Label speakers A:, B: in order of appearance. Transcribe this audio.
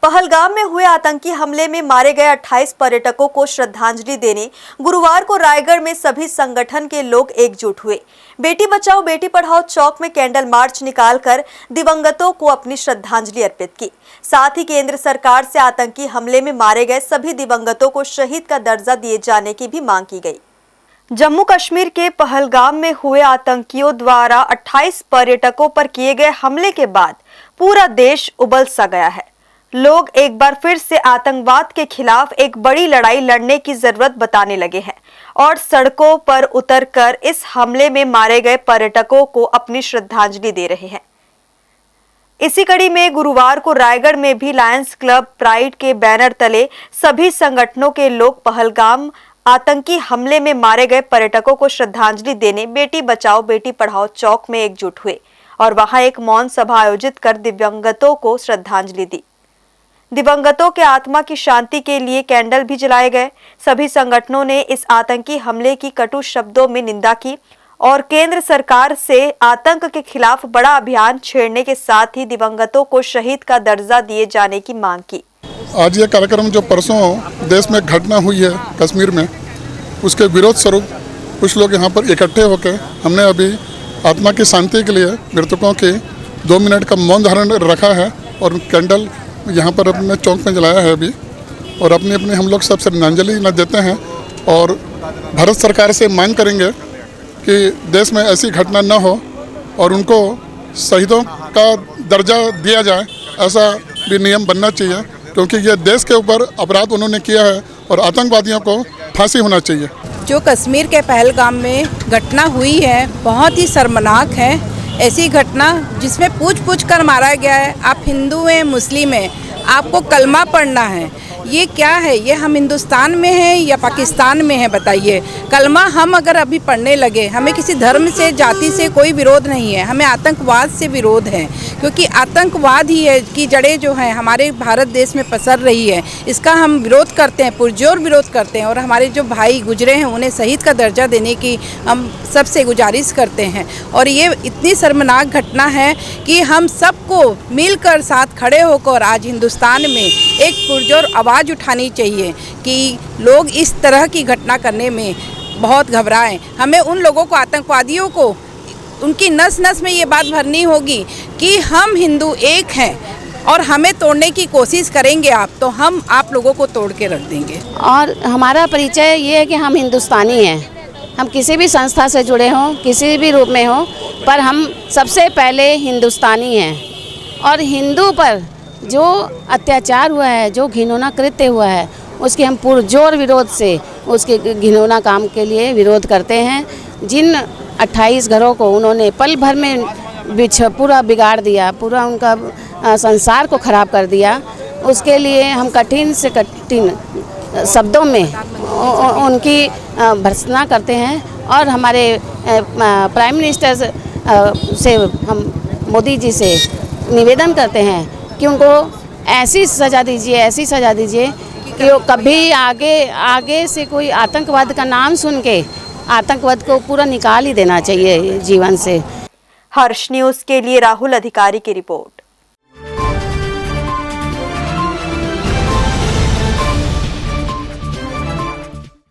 A: पहलगाम में हुए आतंकी हमले में मारे गए 28 पर्यटकों को श्रद्धांजलि देने गुरुवार को रायगढ़ में सभी संगठन के लोग एकजुट हुए। बेटी बचाओ बेटी पढ़ाओ चौक में कैंडल मार्च निकालकर दिवंगतों को अपनी श्रद्धांजलि अर्पित की। साथ ही केंद्र सरकार से आतंकी हमले में मारे गए सभी दिवंगतों को शहीद का दर्जा दिए जाने की भी मांग की गई। जम्मू कश्मीर के पहलगाम में हुए आतंकियों द्वारा 28 पर्यटकों पर किए गए हमले के बाद पूरा देश उबल सा गया है। लोग एक बार फिर से आतंकवाद के खिलाफ एक बड़ी लड़ाई लड़ने की जरूरत बताने लगे हैं और सड़कों पर उतरकर इस हमले में मारे गए पर्यटकों को अपनी श्रद्धांजलि दे रहे हैं। इसी कड़ी में गुरुवार को रायगढ़ में भी लायंस क्लब प्राइड के बैनर तले सभी संगठनों के लोग पहलगाम आतंकी हमले में मारे गए पर्यटकों को श्रद्धांजलि देने बेटी बचाओ बेटी पढ़ाओ चौक में एकजुट हुए और वहां एक मौन सभा आयोजित कर दिवंगतों को श्रद्धांजलि दी। दिवंगतों के आत्मा की शांति के लिए कैंडल भी जलाए गए। सभी संगठनों ने इस आतंकी हमले की कटु शब्दों में निंदा की और केंद्र सरकार से आतंक के खिलाफ बड़ा अभियान छेड़ने के साथ ही दिवंगतों को शहीद का दर्जा दिए जाने की मांग की।
B: आज ये कार्यक्रम जो परसों देश में घटना हुई है कश्मीर में, उसके विरोध स्वरूप कुछ लोग यहाँ पर इकट्ठे होकर हमने अभी आत्मा की शांति के लिए मृतकों के 2 मिनट का मौन धारण रखा है और कैंडल यहाँ पर अपने चौक में जलाया है अभी और अपनी अपनी हम लोग सब श्रद्धांजलि न देते हैं और भारत सरकार से मांग करेंगे कि देश में ऐसी घटना न हो और उनको शहीदों का दर्जा दिया जाए। ऐसा भी नियम बनना चाहिए क्योंकि ये देश के ऊपर अपराध उन्होंने किया है और आतंकवादियों को फांसी होना चाहिए।
C: जो कश्मीर के पहलगाम में घटना हुई है बहुत ही शर्मनाक है। ऐसी घटना जिसमें पूछ कर मारा गया है। आप हिंदू हैं मुस्लिम हैं, आपको कलमा पढ़ना है। ये क्या है? ये हम हिंदुस्तान में हैं या पाकिस्तान में हैं? बताइए। कलमा हम अगर अभी पढ़ने लगे, हमें किसी धर्म से जाति से कोई विरोध नहीं है, हमें आतंकवाद से विरोध है क्योंकि आतंकवाद ही है कि जड़ें जो हैं हमारे भारत देश में पसर रही है। इसका हम विरोध करते हैं, पुरजोर विरोध करते हैं और हमारे जो भाई गुजरे हैं उन्हें शहीद का दर्जा देने की हम सबसे गुजारिश करते हैं। और ये इतनी शर्मनाक घटना है कि हम सबको मिलकर साथ खड़े होकर आज हिंदुस्तान में एक पुरजोर आवाज़ उठानी चाहिए कि लोग इस तरह की घटना करने में बहुत घबराएं। हमें उन लोगों को, आतंकवादियों को, उनकी नस नस में ये बात भरनी होगी कि हम हिंदू एक हैं और हमें तोड़ने की कोशिश करेंगे आप तो हम आप लोगों को तोड़ के रख देंगे।
D: और हमारा परिचय ये है कि हम हिंदुस्तानी हैं। हम किसी भी संस्था से जुड़े हों, किसी भी रूप में हों, पर हम सबसे पहले हिंदुस्तानी हैं। और हिंदू पर जो अत्याचार हुआ है, जो घिनौना कृत्य हुआ है, उसके हम पुरजोर विरोध से उसके घिनौना काम के लिए विरोध करते हैं। जिन 28 घरों को उन्होंने पल भर में पूरा बिगाड़ दिया, पूरा उनका संसार को खराब कर दिया, उसके लिए हम कठिन से कठिन शब्दों में उनकी भर्त्सना करते हैं। और हमारे प्राइम मिनिस्टर से हम मोदी जी से निवेदन करते हैं कि उनको ऐसी सज़ा दीजिए कि वो कभी आगे से कोई आतंकवाद का नाम सुन के आतंकवाद को पूरा निकाल ही देना चाहिए जीवन से।
A: हर्ष न्यूज़ के लिए राहुल अधिकारी की रिपोर्ट।